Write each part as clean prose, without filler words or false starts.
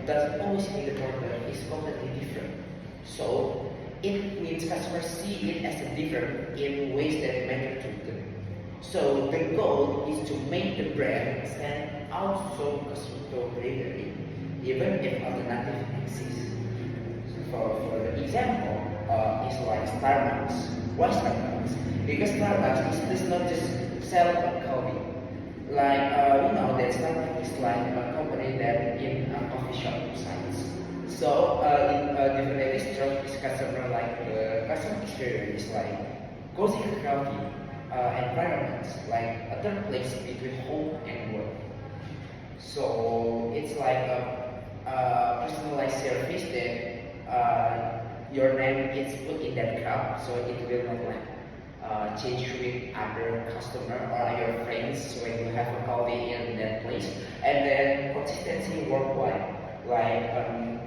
doesn't always mean the product is completely different. So it means customers see it as a different in ways that matter to them. So the goal is to make the brand stand out so customers regularly, even if alternative exists. For the example, is like Starbucks. Why Starbucks? Because Starbucks does not just sell a coffee. Like we know that Starbucks is like a company that in coffee shop sites. So in different episodes, this customer like the customer experience is like cozy coffee environments, like a third place between home and work. So it's like a personalized service that your name is put in that cup, so it will not like change with other customer or your friends when you have a coffee in that place. And then consistency worldwide, like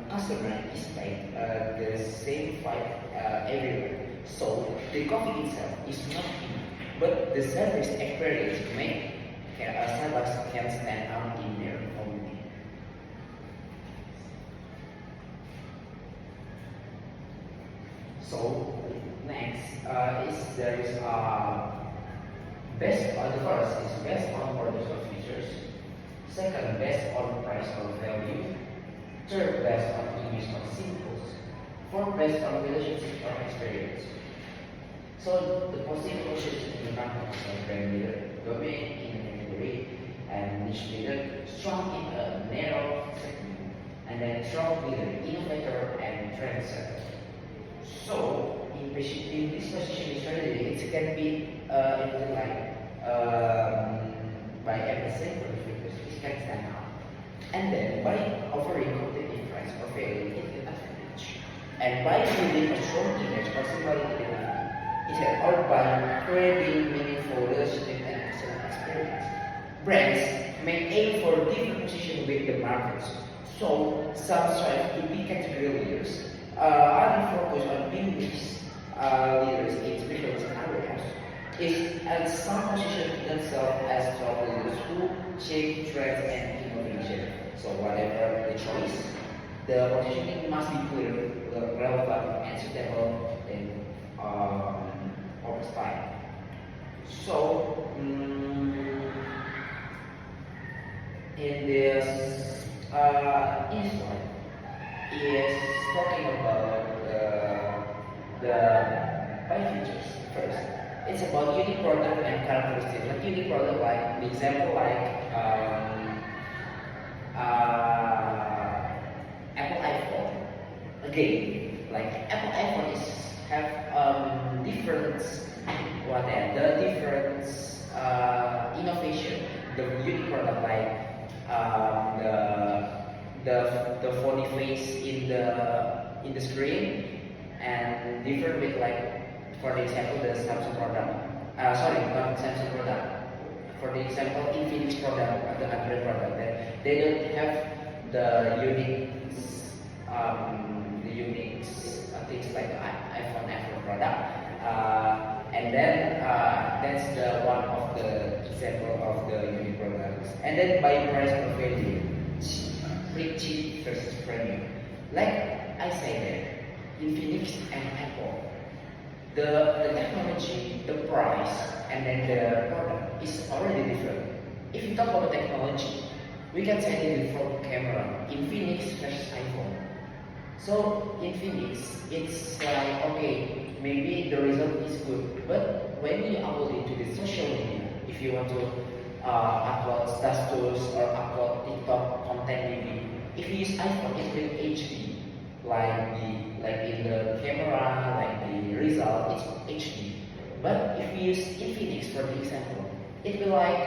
customer is paid the same price everywhere. So the coffee itself is not enough, but the service experience make Starbucks can stand out in their own way. So next is there is best on the first is best on products or features. Second, best on price or value. Third, best on image or symbols. Fourth, best on relationship or experience. So the positive relationship in the market is like brand leader, domain in a category, and niche leader, strong in a narrow segment, and then strong leader, innovator, and trendsetter. So in this positioning strategy, it can be included like by emphasizing for the features, it can stand out. And then by offering competitive price or value, it can advantage. And by building a strong image or similarity or by creating meaningful relationship and excellent experience. Brands may aim for different position with the markets. So some strive to be category leaders, others focus on being leaders in specialist areas. And some position themselves as top leaders who shape trends and innovation. So whatever the choice, the positioning must be clear, relevant, and suitable in over time. So in this slide is talking about the five features first. It's about unique product and characteristics. Like unique product, like the example, like Apple iPhone. Again, like Apple iPhone is have different the different innovation, the unique product like the phony face in the screen, and different with like for the example the Samsung product. Sorry, not Samsung product. For the example, Infinix product, the Android product, that they don't have the unique things like the iPhone product. And then that's the one of the example of the unique products. And then by price or value, pretty cheap versus premium. Like I say that Infinix and Apple, the technology, the price, and then the product is already different. If you talk about technology, we can say the front camera, Infinix versus iPhone. So Infinix, it's like okay, maybe the result is good, but when you upload it to the social media, if you want to upload status or upload TikTok content, maybe if you use iPhone, it will HD, like in the camera, like the result, it's HD. But if you use Infinix for the example, it will like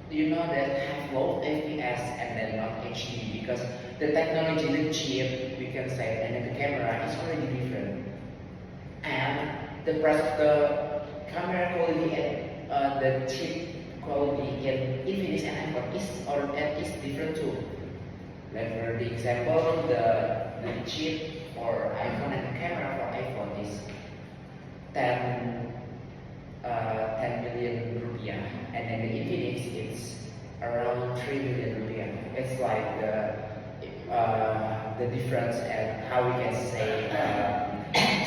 that have low FPS and then not HD because the technology, the chip, we can say, and then the camera is already different. And the price of the camera quality and the chip quality in Infinix and iPhone is different too. Like for the example, the chip for iPhone and the camera for iPhone is 10 million rupiah, and then the Infinix is around 3 million rupiah. It's like the difference and how we can say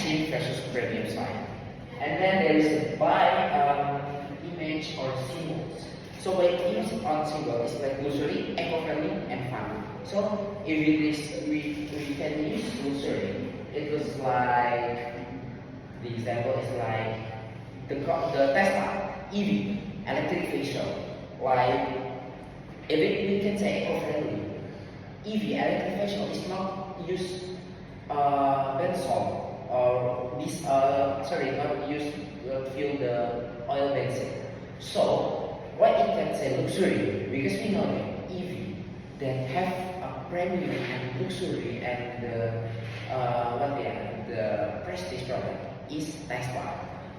cheap versus premium side. And then there is by image or symbols. So by image on symbol is like luxury, eco-friendly, and fun. So if it is we can use luxury, it was like the example is like the Tesla EV electric vehicle. Like if we can say eco-friendly, EV electric vehicle is not use benzol or this not use fuel the oil benzene. So what it can say luxury because we know that EV that have a premium and luxury and the prestige product is Tesla.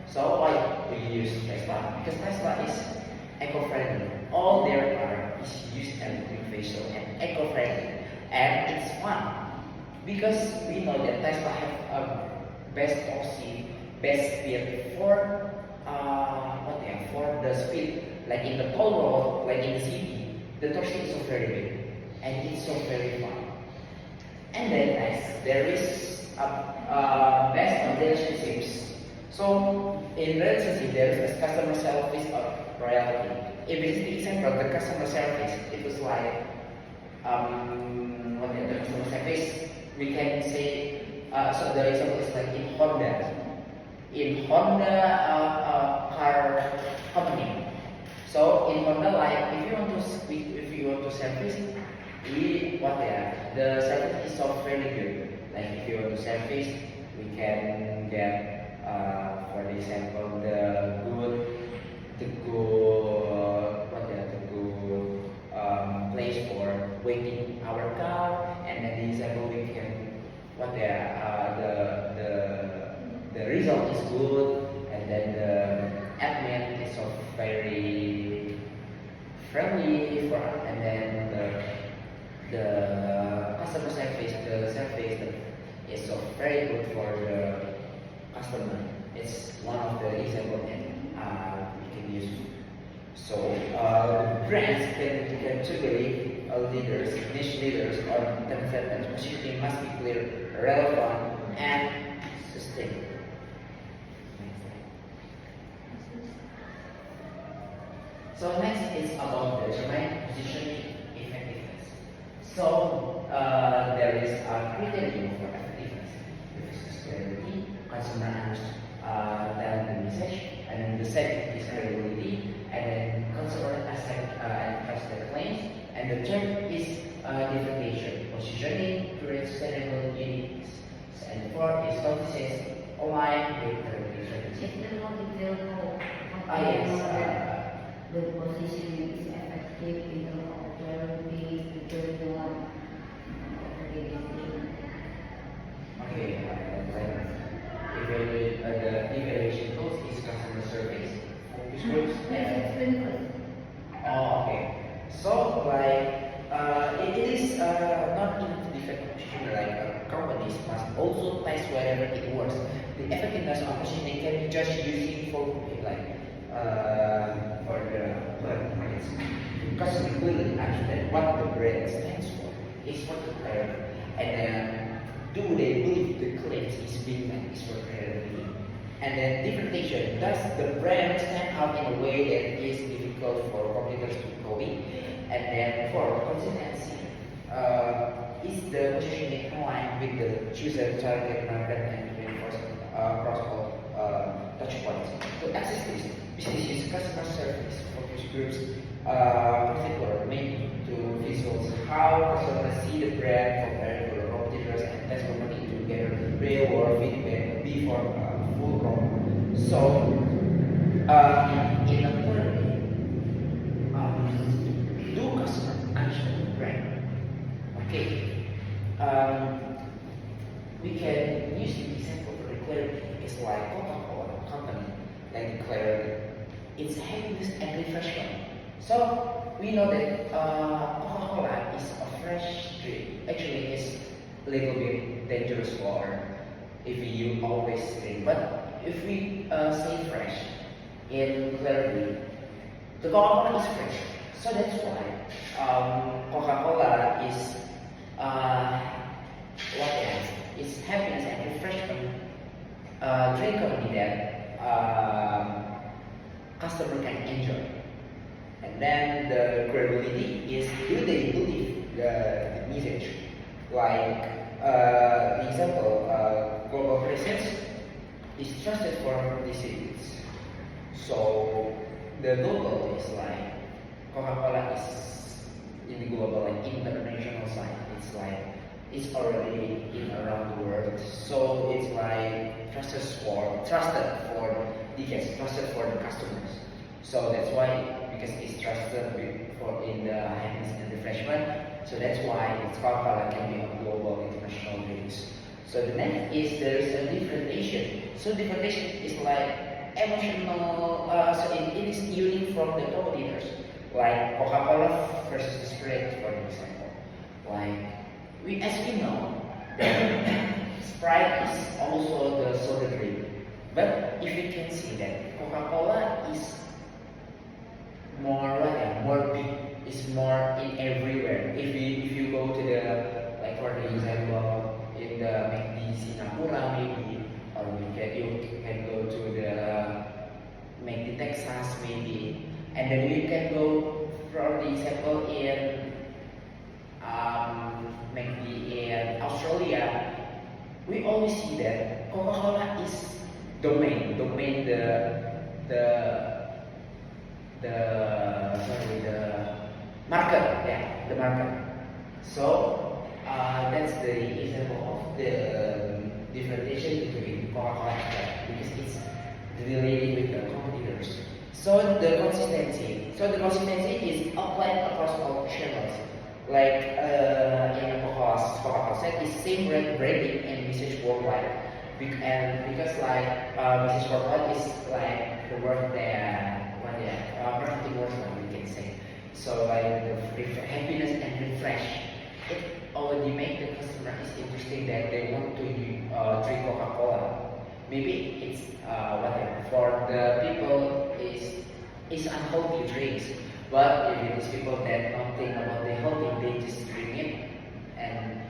So why we use Tesla? Because Tesla is eco-friendly. All their car is used electric vehicle and eco-friendly, and it's fun because we know that Tesla have a best policy, best speed for for the speed, like in the toll road, like in the city, the torsion is so very big and it's so very fun. And then next, there is best on relationships. So in relationship, there is customer service or royalty. If it's the example, the customer service, it was like the customer service, we can say so the example is like in Honda. In Honda car company. So in Honda, like if you want to service, the service is so very good. Like if you want to service, we can get for example the good place for waiting our car, and then the example we can the result is good, and then the admin is so very friendly for us, and then the customer service, the service is so very good for the customer. It's one of the example and we can use. So the brands can typically leaders, niche leaders, or themselves positioning must be clear, relevant, and sustainable. So next is about the domain positioning effectiveness. So there is a criterion for effectiveness. Sustainability, consumer talent message, and then the second is credibility, and then consumer asset and customer claims, and the third is differentiation, positioning, create sustainable uniqueness, and the fourth is consistency, align with the reputation. Yes. The positioning is effective in terms of clarity, tutorial, organization. Okay, the evaluation tools is customer service, focus groups, and okay. So like it is not in different position like companies must also test wherever it works. The effectiveness of positioning can be just using for like for the brands. Because we clearly understand what the brand stands for, is for the brand, and then do they believe the claims is being met is for credibility. And then differentiation, does the brand stand out in a way that is difficult for competitors to copy? And then for consistency, is the positioning aligned with the chosen target market and reinforce across all touch points? To access this, businesses, customer service, focus groups, particular mainly to visuals how customers see the brand compared to competitors and testimony to get real world feedback before full rollout. So, in a third do customers understand the brand? Okay. We can use the example for clarity. It's like Coca-Cola company, like declared its happiness and refreshment. So we know that Coca-Cola is a fresh drink. Actually, it's a little bit dangerous for if you always drink. But if we say fresh in clarity, the Coca-Cola is fresh. So that's why Coca-Cola is Like the example, global presence is trusted for decisions. So the global is like Coca-Cola is in the global like international side. It's like it's already in around the world. So it's like trusted for decades, trusted for the customers. So that's why because it's trusted for in the happiness and refreshment. So that's why it's Coca-Cola can be on global international drinks. So the next is there is a differentiation. So differentiation is like emotional. So it is unique from the competitors, like Coca-Cola versus Sprite, for example. Like as we know, that Sprite is also the soda drink. But if you can see that Coca-Cola is more more big, is more in everywhere. If you go to the like for the example in the McD Singapura maybe, or you can go to the McD Texas maybe, and then you can go for the example in McD in Australia. We always see that Coca-Cola is domain the the market, yeah, the market. So that's the example of the differentiation between Coca-Cola and Sprite because it's related with the competitors. So the consistency is applied across all channels. Like in Coca-Cola said, is same branding and message worldwide. And because like message worldwide is like the word that marketing words that we can say. So like the happiness and refresh, it already make the customer is interesting that they want to drink Coca-Cola. Maybe it's for the people is unhealthy drinks, but if it is people that not think about the healthy, they just drink it and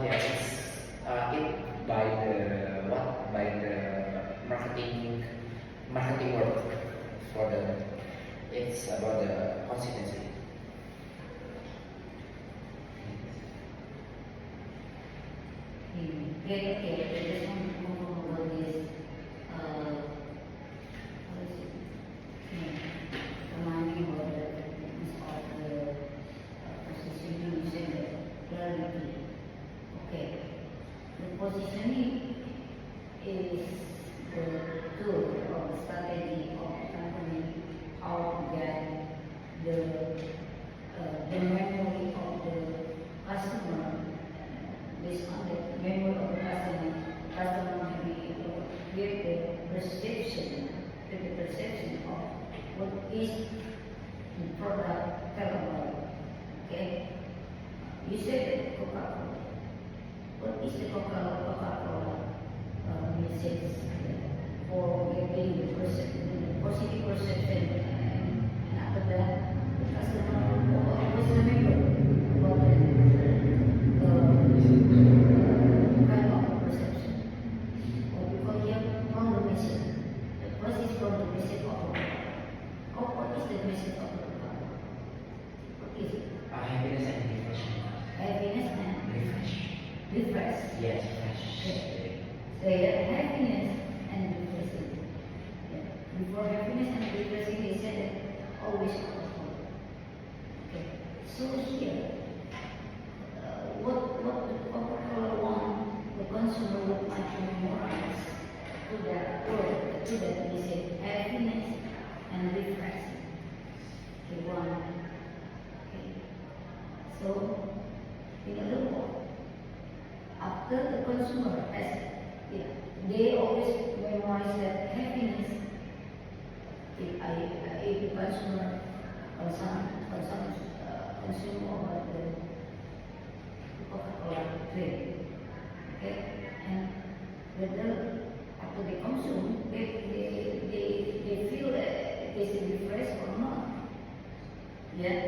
it's it by the marketing word for the it's about the consistency. Okay, I just want to know about this, what is it? Reminding about the importance of the positioning and the clarity. Okay, the positioning is the tool or strategy of the company how to get the memory of the customer. Based on the memory of the customer may be with the perception of what is the product tell about. Okay, you said that Coca-Cola. What is the Coca-Cola message for getting the positive perception, and after that, the customer always remember about kind of perception. What we call here condemnation. What is condemnation of what is the message of Coca-Cola? What is it? Happiness and refreshment. Happiness and refresh. Yes, fresh. Okay. So yeah, happiness and refreshing. Yeah. Before happiness and refreshing, they said that always Coca-Cola. Okay. So here, what the Coca-Cola want, the consumer would like to memorize to that word, to that they say happiness and refreshing. Okay, one. Okay. So in other words, after the consumer has, they always memorize that happiness. If the consumer consume about the Coca-Cola drink, okay, and whether after they consume, they feel that it is refreshed or not. Yeah,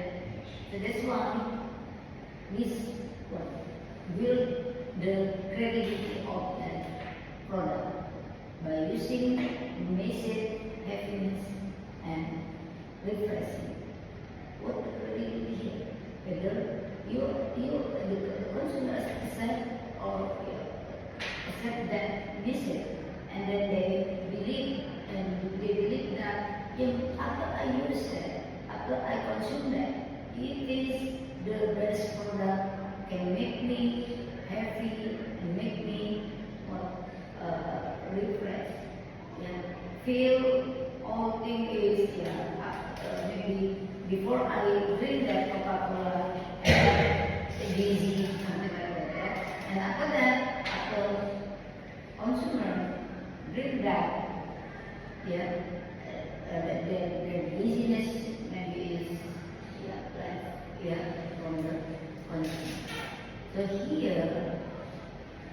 so that's why this build the credibility of that product by using message, happiness, and refreshing. What the credibility here? Whether the consumers accept or accept that message, and then they believe that after I use that, after I consume that, it is the best product, can make me happy and make me refresh. Yeah. Feel all thing is maybe before I drink that Coca-Cola, dizzy, something like that. Yeah? And after that, after consumer drink that, yeah, the dizziness maybe is from the consumer. So here,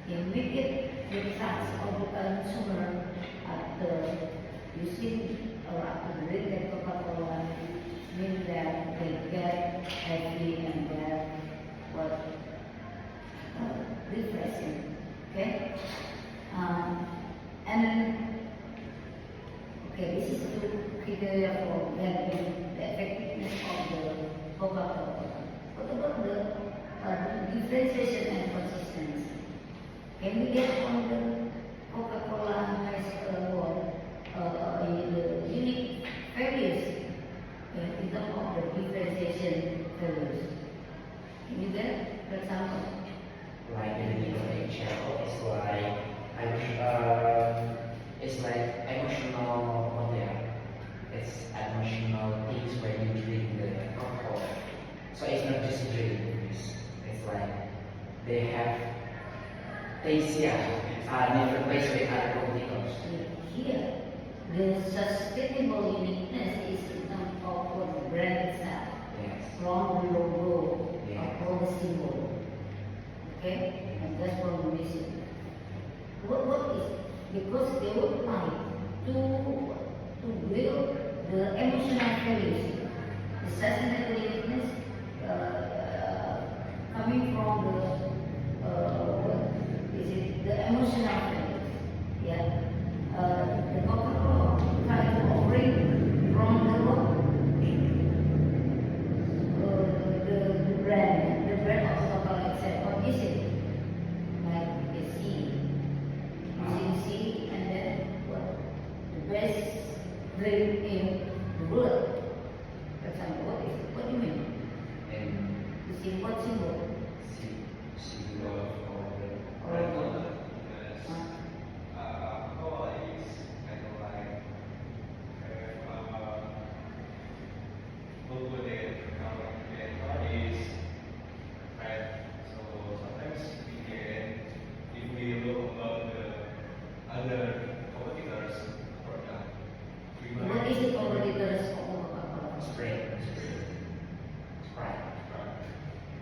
you make it the trust of the consumer after using or after drinking Coca-Cola, means that they get happy and get what refreshing. Okay? And then, okay, this is the criteria for getting the effectiveness of the Coca-Cola. What about the differentiation and consistency? Can we get from the Coca-Cola has the unique values in terms of the differentiation values? Can you get, for example? Like in the example, it's like emotional, it's emotional things when you drink the alcohol. So it's not just drink, it's like they have taste, different ways with other chemicals. Here, the sustainable uniqueness is in terms of the brand itself, Yes. from the logo, Yes. or the symbol. Okay? And that's what we reason. What is, because they would like to build the emotional values, the sustainable uniqueness coming from the emotional values. Yeah. The Coca-Cola try to offering from the brand of Coca-Cola itself. What is it? Like a seed. Using seed and then what? The best drink in the world. For example, what do you mean? And You see what symbol? Symbol for the Or yes. Cola is kind of like logo there. Our Cola is red. So sometimes we can, if we look about the other competitors product, we what is might the competitors of Coca-Cola? Sprite.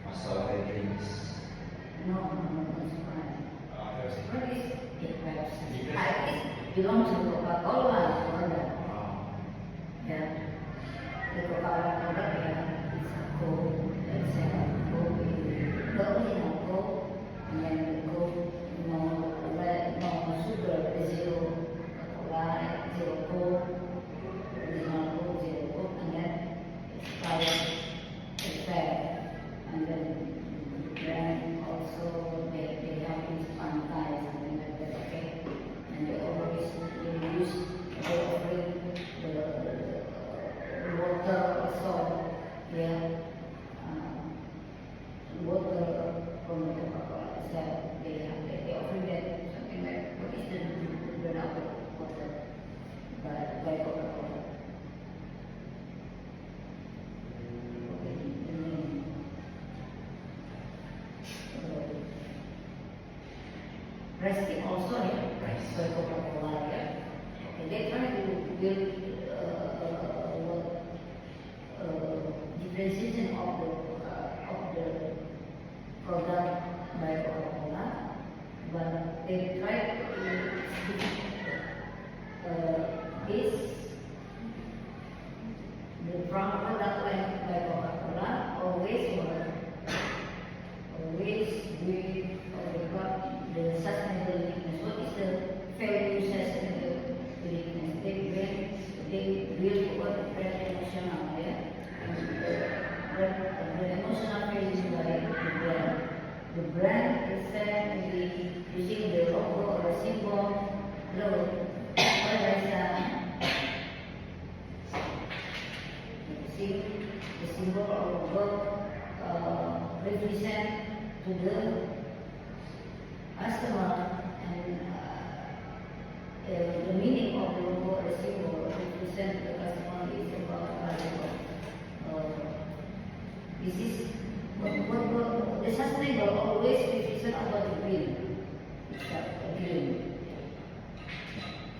Also the drinks. No, it's fine. There's What is it? Pepsi. It belongs to Coca-Cola product. Yeah. The Coca-Cola product, yeah, it's a Coke. Let's say Coke, the original Coke, and then the Coke, no sugar, zero Coca-Cola, zero Coke, original Coke, zero Coke, and then expired, and then brand also they have this Fanta, something like that, okay, and they always use they offering the water also, yeah, water from the Coca-Cola itself. They offering that something like what is the brand of the water by Coca-Cola. Okay, the name. Resting also, yeah, Rice. by Coca-Cola, yeah. Okay, they try to build differentiation of the product by Coca-Cola, but they try to is the product like by Coca-Cola always with the sustainable uniqueness. What is the value sustainable uniqueness? They build what brand emotional, yeah. And the emotional value like represent to the customer, and the meaning of the logo as symbol represent to the customer is about this is what the sustainable always represent about the green. It's a green.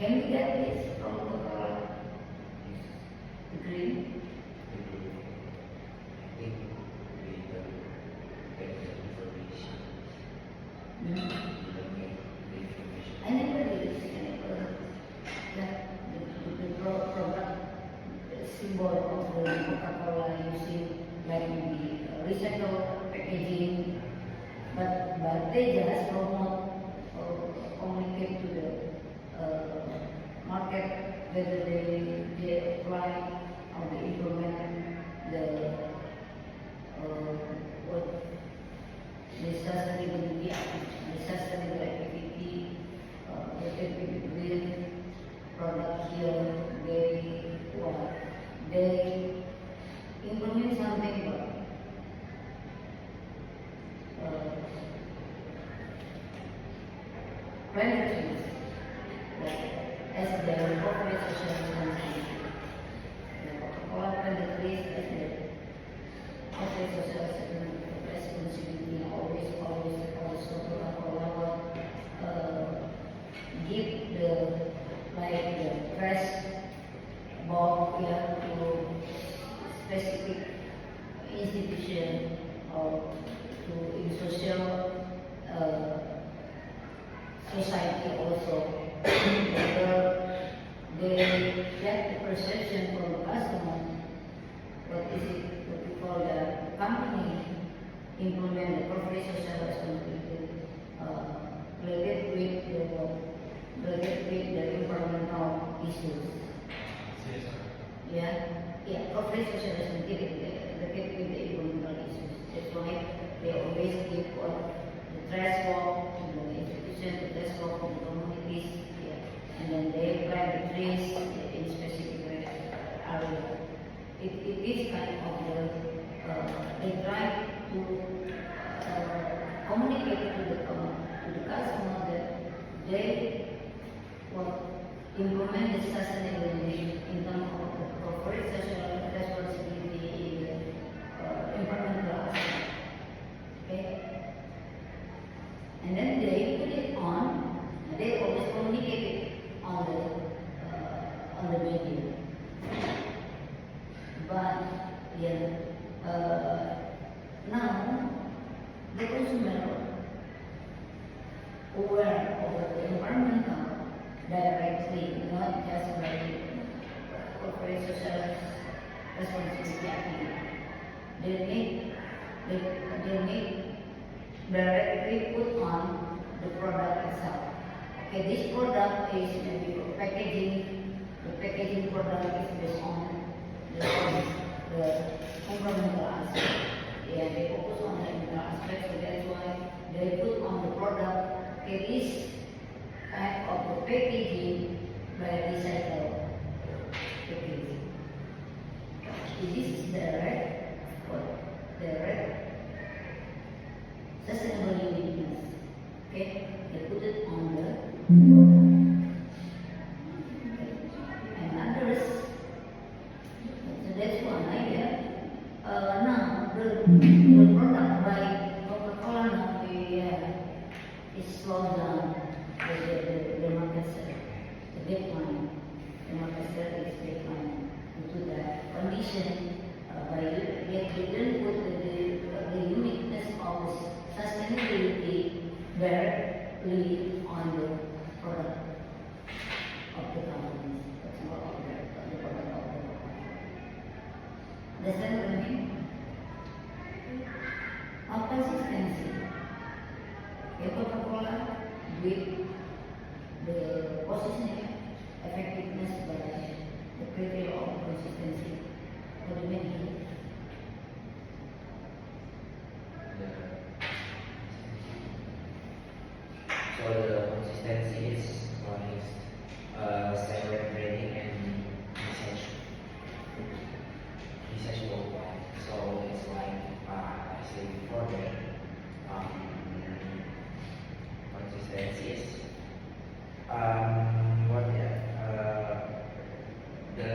Can we get this from the color? The green. I never did this. I never the product symbol of the Coca-Cola using like the recycled packaging, but they just promote or communicate to the market whether they apply or they implement the what the sustainability activity with product here. They implement something about climate change, as the corporate social responsibility. The Coca-Cola when the trees as the corporate social responsibility always also Coca-Cola give the like the fresh ball here to specific institution or to in social society also. Whether they get the perception from the customer, what we call the company implement the corporate social responsibility related with the environmental issues. Yeah, corporate social responsibility related with the environmental issues. That's why they always give what the threshold to the institution, the threshold to the communities, and then they plant the trees in specific area. It is kind of they try to communicate to the customer that they will implement the sustainability in terms of the corporate social responsibility in the environmental aspect. Okay? And then they put it on, they always communicate it on the media. But now the consumer aware of the environmental directly, not just by corporate social responsibility activity. They need directly put on the product itself. Okay, this product is maybe packaging. The packaging product is based on the environmental aspect. Yeah, they focus on the environmental aspect, so that's why they put on the product. Okay, this kind of the packaging by recycled packaging. This is direct sustainable uniqueness. Okay, they put it on the and others. So that's one idea. Now the product by Coca-Cola now is slowed down. The market share, the decline. The market share is decline due to that condition. Yet we didn't put the uniqueness of sustainability there. for the um, consistencies. What yeah? The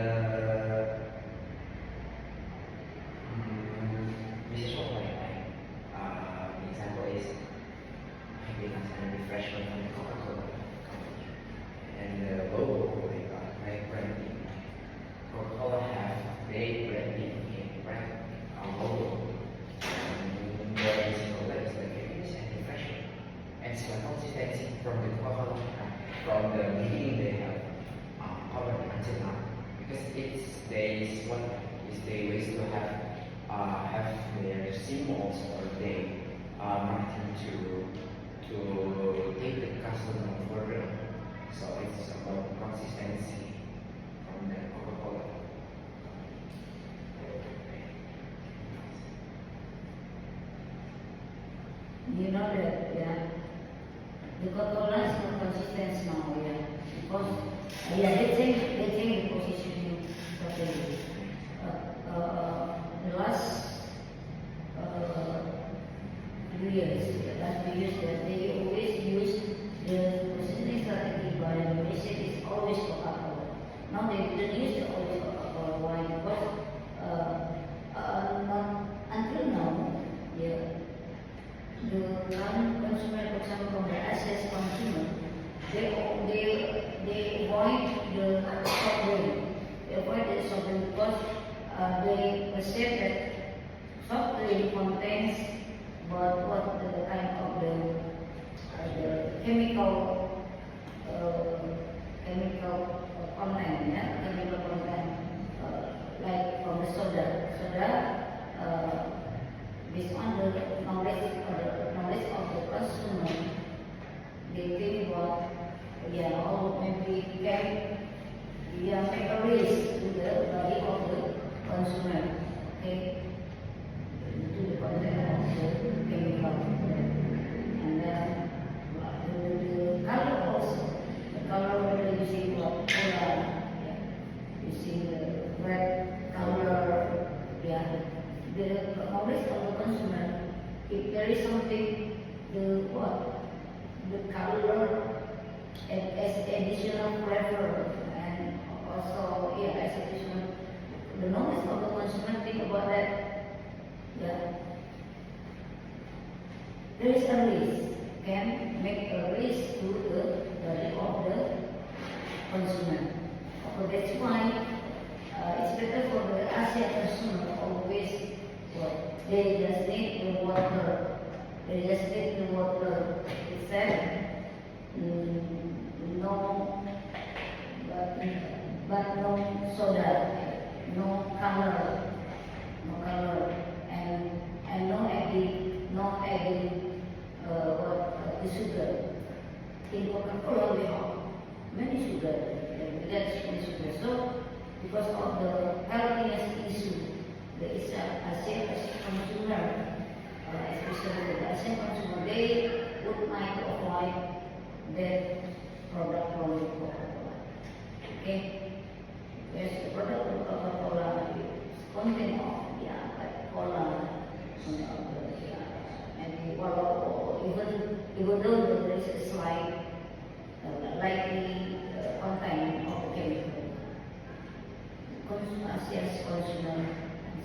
Mrs. Chocolate, the example is having a refreshment from the Coca-Cola company, and the logo they got like branding. Coca-Cola have great branding, okay, brand logo. And the symbol is like happiness and refreshment. And it's like consistency from the Coca-Cola, from the beginning they have covered until now. Because they ways to have their symbols or their marketing to take the customer further. So it's about consistency from the Coca-Cola. You know that, yeah, the Coca-Cola is not consistent now, yeah, because, yeah, they change the positioning totally. The last few years, that they always use the positioning strategy by the message is always Coca-Cola. Now they didn't use the always Coca-Cola. Why? Because not until now, yeah, the current consumer, for example, from the access consumer, they avoid the soft drink. They avoid the soft drink because they perceive that soft drink contains what the kind of the chemical content, yeah, chemical content, like from the soda. Based on the knowledge of the consumer, they think what, yeah, or maybe can, yeah, make a risk to the body of the consumer, okay, to the content of the chemical. And then the color also, the color whether you see what color, yeah, you see the red color, yeah. The knowledge of the consumer, if there is something, the color as additional flavor, and also, yeah, as additional, the knowledge of the consumer, think about that, yeah. There is a risk, can make a risk to the body of the consumer. So that's why it's better for the Asian consumer always. They just need the water. They just need the water. It's said, no, but no soda, no color, and no adding the sugar. In Coca-Cola we have many sugar, that's many sugar. So because of the healthiness issue. The Asian consumer, especially the Asian consumer, they would like to avoid that product from Coca-Cola. Okay? Because the product from Coca-Cola is content of, yeah, like cola, and even though there is a slight, likely content of chemical. Asia's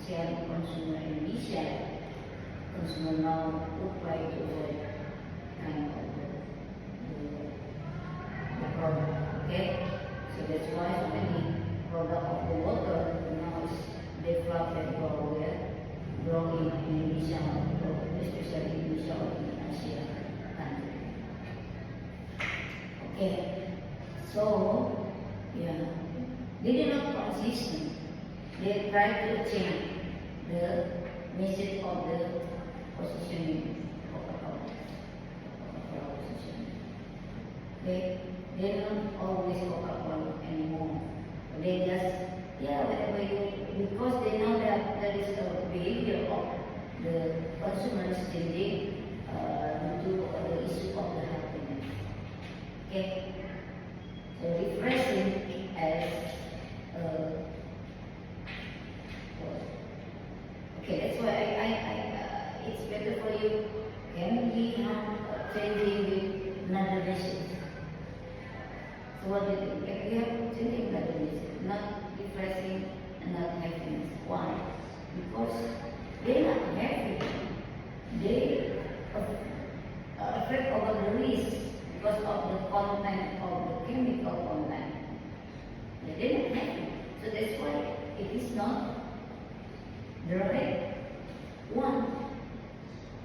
Asian consumer Indonesia consumer now would like to avoid kind of the product. Okay, so that's why so many product of the water now is developed and grown in Indonesia, especially Indonesia or in Asia country. Okay, so yeah, they did not consistent. They try to change the message of the positioning of Coca-Cola positioning. They don't always Coca-Cola anymore. They just, yeah, whatever you, because they know that there is a behavior of the consumer is changing due to the issue of the happiness. Okay, so refreshing as okay, that's why it's better can we have changing with another message? So what do you think? Can we have changing another message? Not depressing and not happiness. Why? Because they are not happy. They are afraid of the risk because of the content of the chemical content. They are not happy. So that's why it is not the right one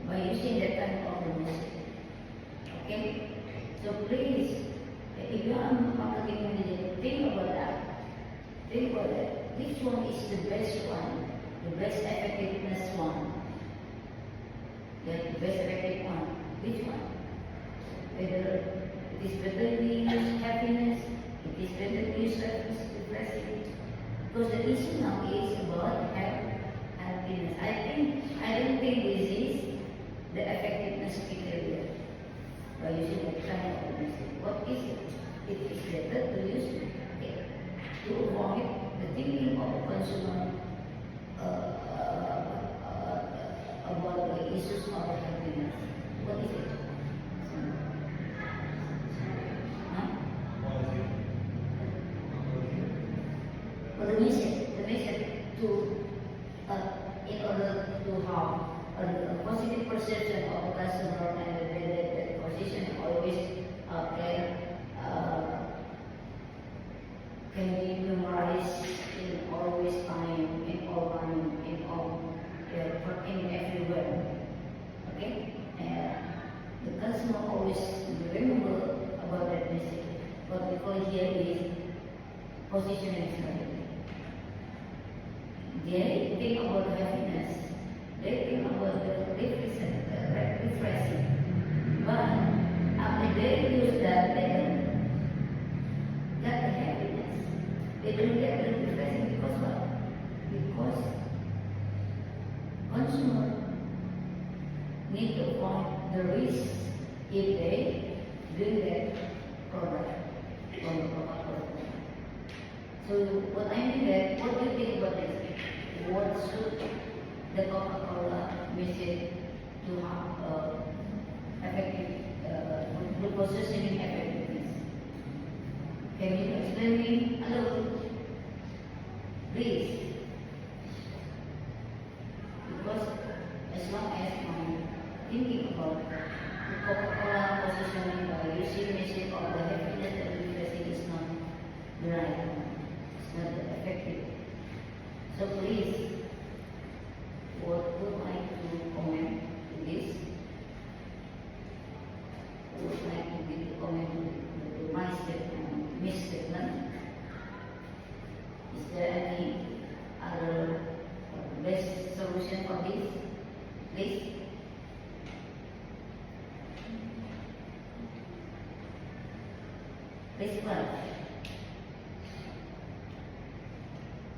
by using that kind of message. Okay? So please, if you are a marketing manager, think about that. Think about that. Which one is the best one? The best effectiveness one? The best effective one? Which one? Whether it is better to use happiness, it is better to use depressing. Because the issue now is about happiness. I don't think this is the effectiveness criteria by using that kind of message. What is it? It is better to use it to avoid the thinking of the consumer about the issues of happiness. What is it? Huh? Well, the message to in order to have a positive perception of the customer and the position always can be memorized in always time, in all time, in everywhere. Okay? The customer always remember about that message. What we call here is positioning strategy. They think about happiness. They think about the refreshing. But after they use that, they don't get the happiness. They don't get the refreshing because what? Because consumer need to avoid the risk if they bring that product from the Coca-Cola. So what I mean that, what do you think about this? What should the Coca-Cola message to have effective, the positioning effectiveness? Can you explain me? Hello? Please. Because as long as I'm thinking about the Coca-Cola positioning by using message of the happiness and refreshing is not the right one. It's not effective. So please, what would like to comment to this? Would like to give a comment to my statement, misstatement? Is there any other best solution for this? Please. Please, what?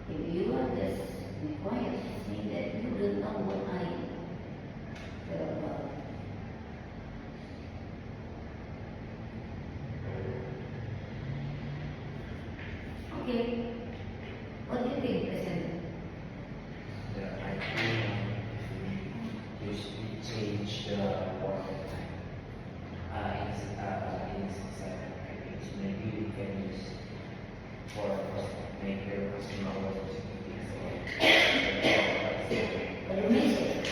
If you are just quiet, saying that you don't know what I care about. Okay. What do you think, President? I think we should change the work time. Maybe we can use for make the customer more The message.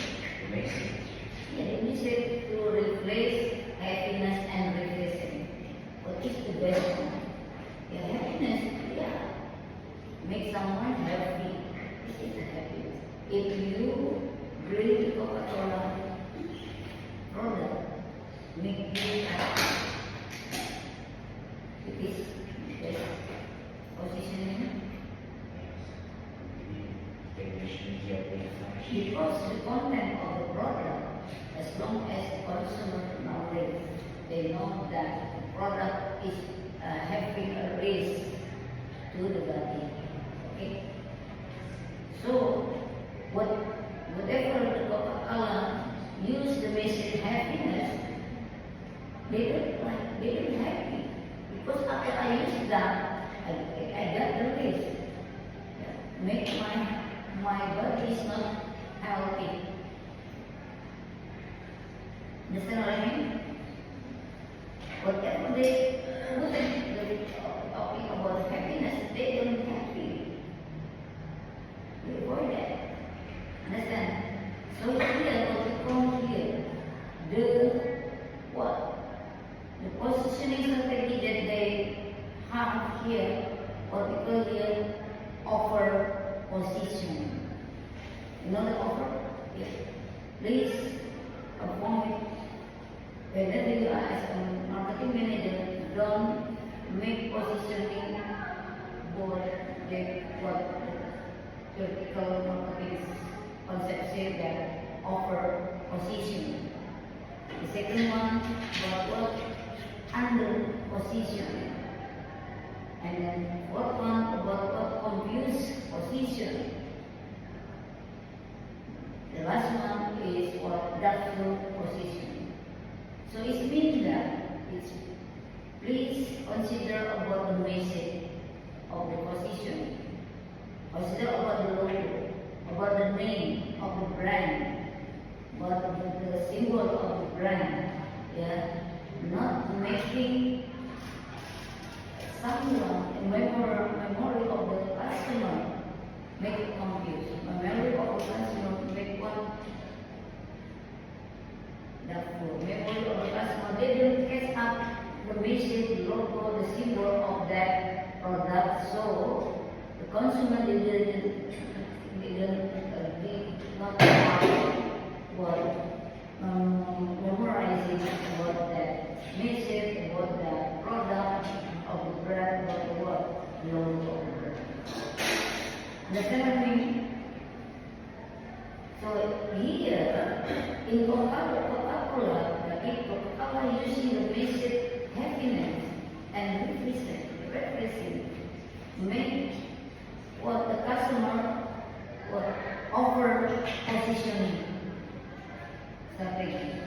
the message. Yeah, the message to replace happiness and refreshing. What is the best one? Yeah, happiness, yeah. Make someone happy. This is happiness. If you drink Coca-Cola product, make you happy. It is best positioning. Because the content of the product, as long as the consumer knowledge, they know that the product is having a risk to the body. Okay? So, whatever the Coca-Cola use the message happiness, they don't happy. Because after I use that, I got the risk. Make my body is not healthy. Understand what I mean? Whatever they put in, talking about happiness, they don't happy. We avoid that. Understand? So here, what we call here, the what? The positioning strategy that they have here, what we call here, offer position. You know the offer? Yes. Please avoid, whenever you are as a marketing manager, don't make positioning what the typical marketing concept says that offer position. The second one, what under position. And then fourth one about what confused position. The last one is what doubtful position. So it means that it's please consider about the message of the position. Consider about the logo, about the name of the brand, about the symbol of the brand. Yeah, not making someone a memory of the customer make it confused. A memory of the customer make one doubtful. Memory of the customer, they don't catch up the message, the logo, the symbol of that product. So the consumer did not have what memorizing about that message, about the product of the brand, about the what logo of the brand. Understand what I mean? So here in Coca-Cola, Coca-Cola using the message happiness and refreshing make what the customer what offer positioning strategy.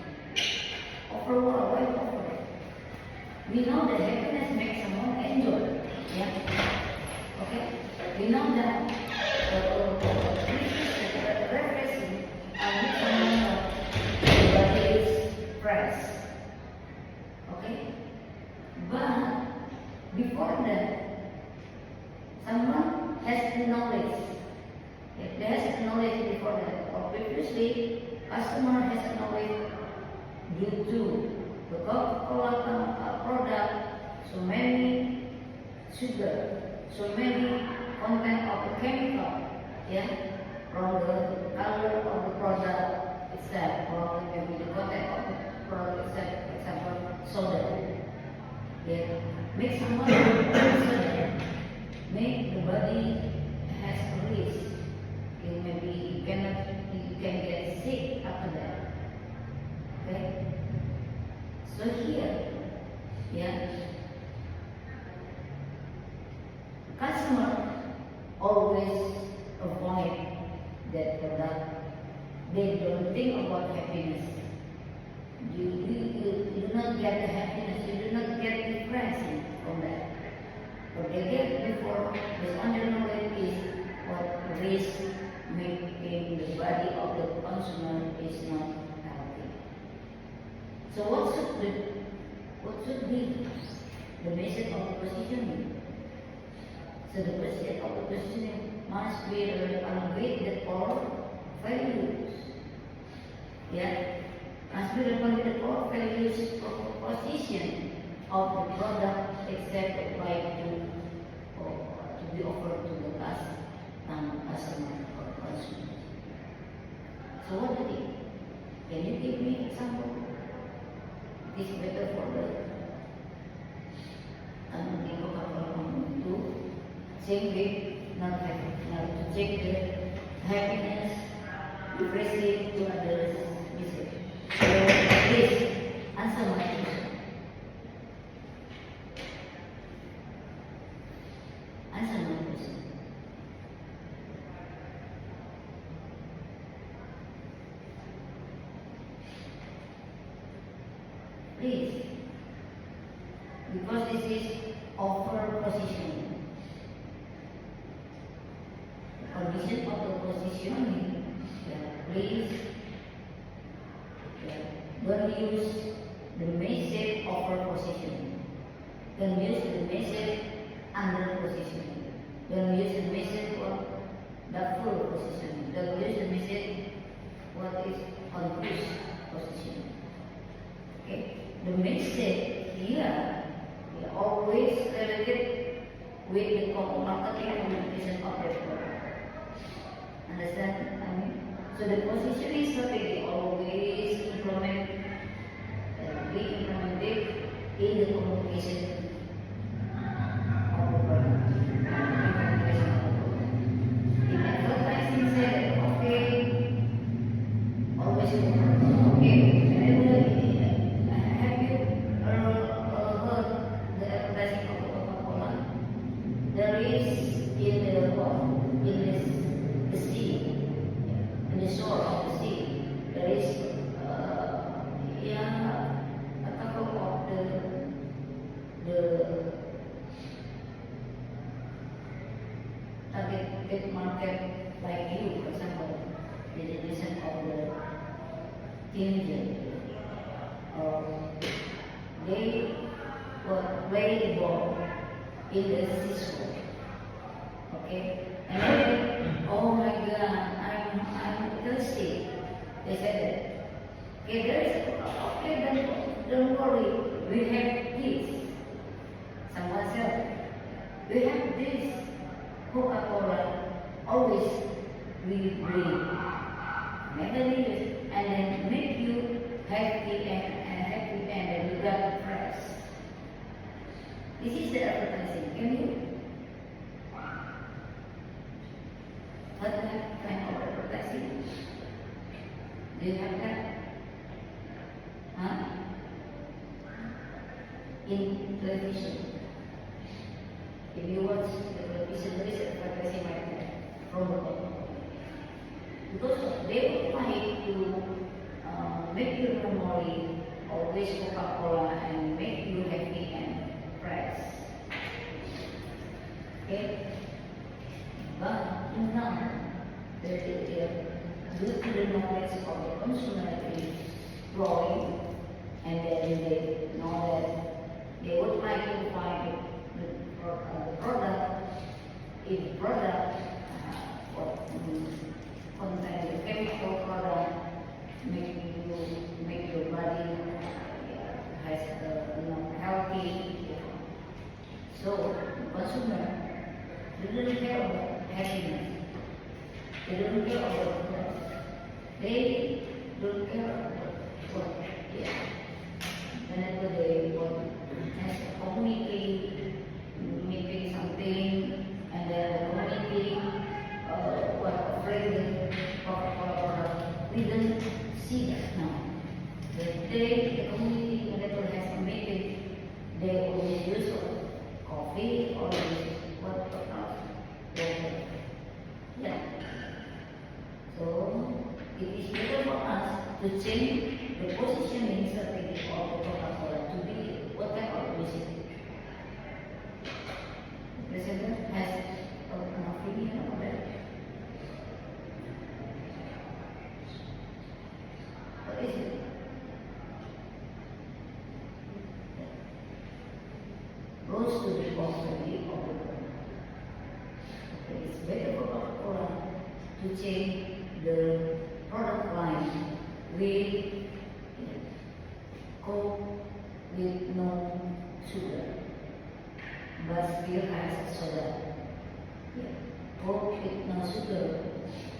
Offer what? Why offer? We know that happiness makes someone enjoy. Yeah. Okay. We know that refreshing makes someone that is fresh. Okay. But before that, someone has the knowledge. If they has the knowledge before that, or previously, customer has the knowledge due to the Coca-Cola product, so many sugar, so many content of the chemical, yeah, from the color of the product itself, or maybe the content of the product itself, for example, soda. Yeah, make someone make the body has a risk. Okay, maybe you can get sick after that. Okay. So here, yeah, customer always avoid that product. They don't think about happiness. You do not get the happiness. You do not get the present from that. What they get before this underknowledge is what risk making the body of the consumer is not healthy. So what should be the message of the positioning? So the message of the positioning must be relevant with the core values. Yeah, must be relevant with the core values of position of the product except by to be offered to the customer or consumer. So what do you think? Can you give me example? It is better for the to change it, not to change the happiness, refreshing to others. So please answer my question. Answer my question. Please, because this is offer positioning. The condition of the positioning, yeah, please, yeah, Don't use the message over position. Don't use the message under position. Don't use the message for the full position. Don't use the message what is confused position. Okay. The message here is always related with the marketing and communication of the product. Understand? I mean, so the positioning strategy always be implemented in the communication of the product. In advertising side, okay, always okay. Have you heard the advertising of Coca-Cola? There is in the sea, in the shore of the sea, there is a couple of the target market like you, for example, the generation of the teenager. They were very bored in the seashore. Okay? And then, oh my God, I'm thirsty. They said that. Okay, then don't worry. We have this. Someone said, we have this Coca-Cola. Always we bring. Never leave it. And then make you happy and you got price. This is the advertising. Can you? What kind of advertising? Do you have that? Huh? In television. If you watch the television, there is advertising like that from the company. Because they would like to make your memory always Coca-Cola and make you happy and fresh. Okay? But now, due to the knowledge of the consumer is growing, and then they know that they would like to find the product, if product what contain the chemical product make your body has healthy. So consumer didn't care about happiness. They don't care about price. They don't care about what. Yeah. Whenever they want as a community making something, and then the community what afraid of Coca-Cola, we don't see that now. The community whenever has a meeting, they always use coffee or what yeah. So it is better for us to change the positioning strategy of the Coca-Cola to be what type of music. The President has an opinion about that. What is it? Goes to the quality of the product. Okay, it's better for Coca-Cola to change the product line with Coke with no sugar, but still has soda. Yeah. Coke with no sugar,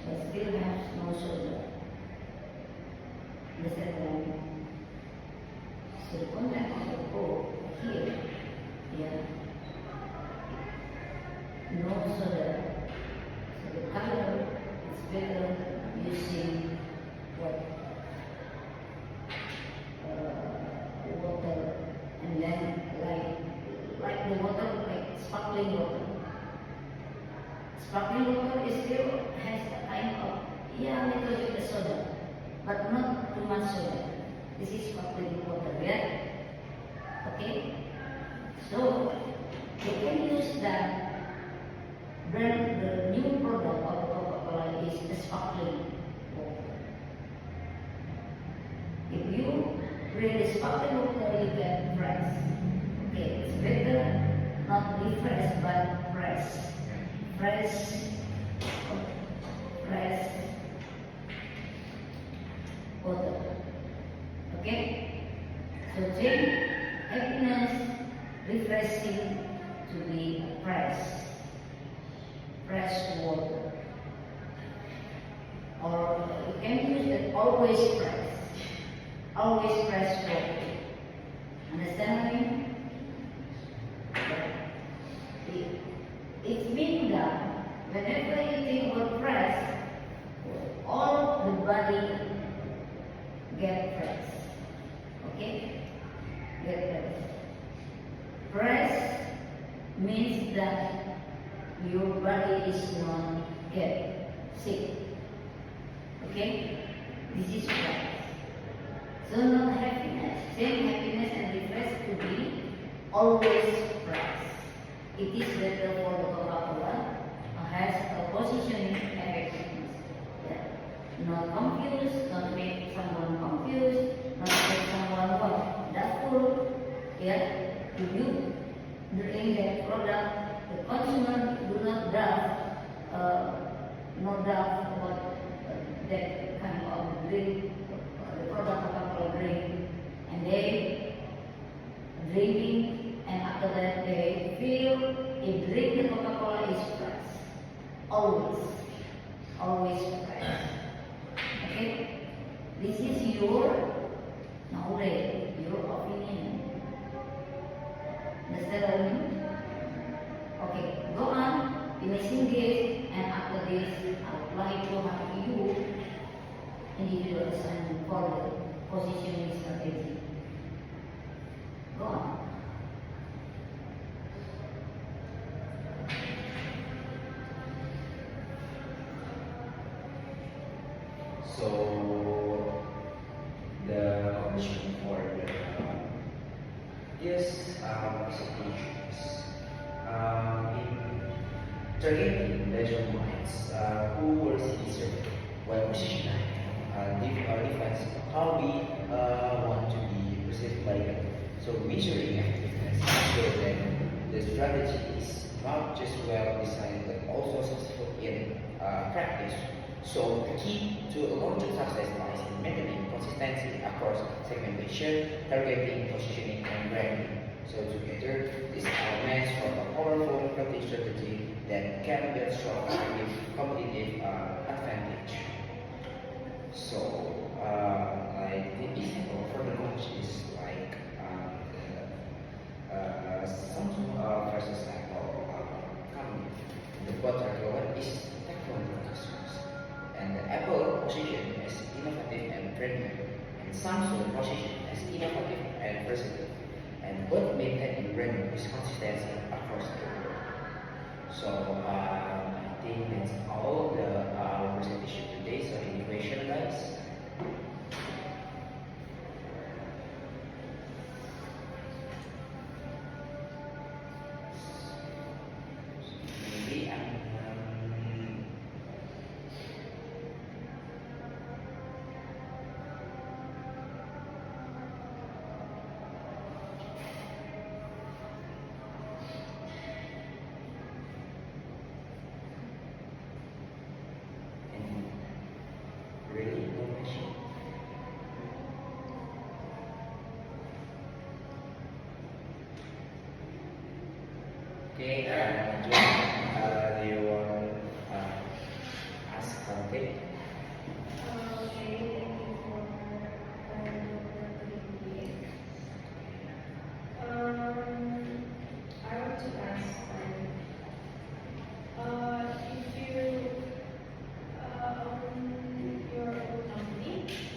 but still has no soda. The second one. So the content of the Coke here, yeah, no soda. So the color is better using what water, and then like the water, like sparkling water. Sparkling water is still has a kind of little bit of soda, but not too much soda. This is sparkling water, yeah. Okay. So you can use that brand. The new product of Coca-Cola is the sparkling water. If you really sparkling water, you get fresh. Okay, it's better not refresh but fresh. Fresh, fresh water. Okay? So change happiness, refreshing to be fresh. Fresh water. Or you can use it always fresh. Always fresh water. Understand what I mean? It's meaning that whenever you think about fresh, all the body get fresh. Okay? Get fresh. Fresh means that your body is not get sick. Okay? This is fresh. So not happiness. Same happiness and refresh to be always fresh. It is better for the Coca-Cola has a positioning effectiveness. Yeah. Not confused, not make someone confused, not make someone doubtful. Yeah. Do you drink that product? The consumer do not doubt, no doubt what that kind of drink, the product Coca-Cola drink, and they drinking, and after that they feel if drink the Coca-Cola is fresh. Always. Always fresh. Okay? This is your knowledge, your opinion. Understand what I mean? Okay, go on, finishing this, and after this, apply to have you individual assignment for the positioning strategy. Go on. So the commission for this presentations in targeting leisure minds who were citizen while positioning defines how we want to be perceived by them. So measuring effectiveness ensures that the strategy is not just well designed but also successful in practice. So the key to a long-term success lies in maintaining consistency across segmentation, targeting, positioning, and branding. So together, these elements form a powerful marketing strategy that can build strong competitive advantage. So, like the example for the launch is like Samsung versus Apple company. The particular one is technology customers, and the Apple position as innovative and premium, and Samsung position as innovative and versatile, and both maintaining brand is consistency across the board. So I think that's all the presentation today. So any question, guys? Maybe really no question. Okay, John, do you want to ask something? Okay, thank you for the I want to ask, if you own your own company,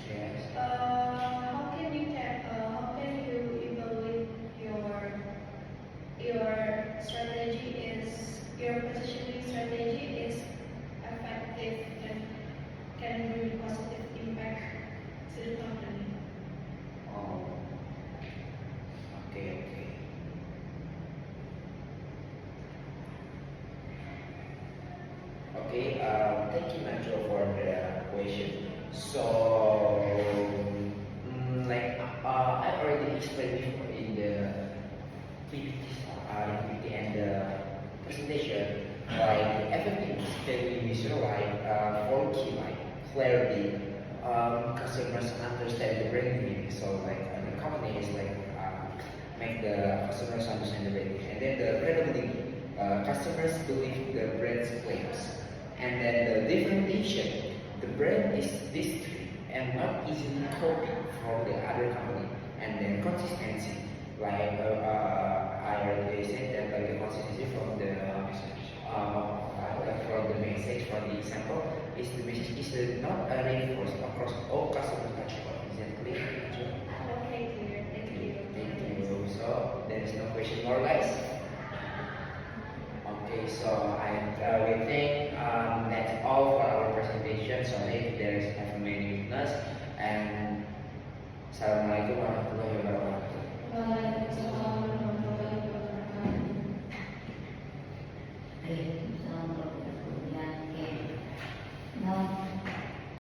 Yes. how can you evaluate your strategy is your positioning strategy is effective and can bring positive impact to the company? Oh, okay, okay. Okay, thank you, Nacho, for the question. So, like I already explained before in the PPT and the presentation, like everything is very visual, like 4 key, like clarity, customers understand the brand meaning. So like the company is like make the customers understand the brand, and then the credibility, customers believe the brand's claims, and then the differentiation, the brand is discreet and not easily copied from the other company, and then consistency, like I already said that like the consistency from the from the message, from the example, is the message is not reinforced across all customer touchpoints. Is that clear? Okay, clear. Thank you. Thank you. So there is no question more, guys. Okay, so we think that's all for our presentation. So if there is have many weakness,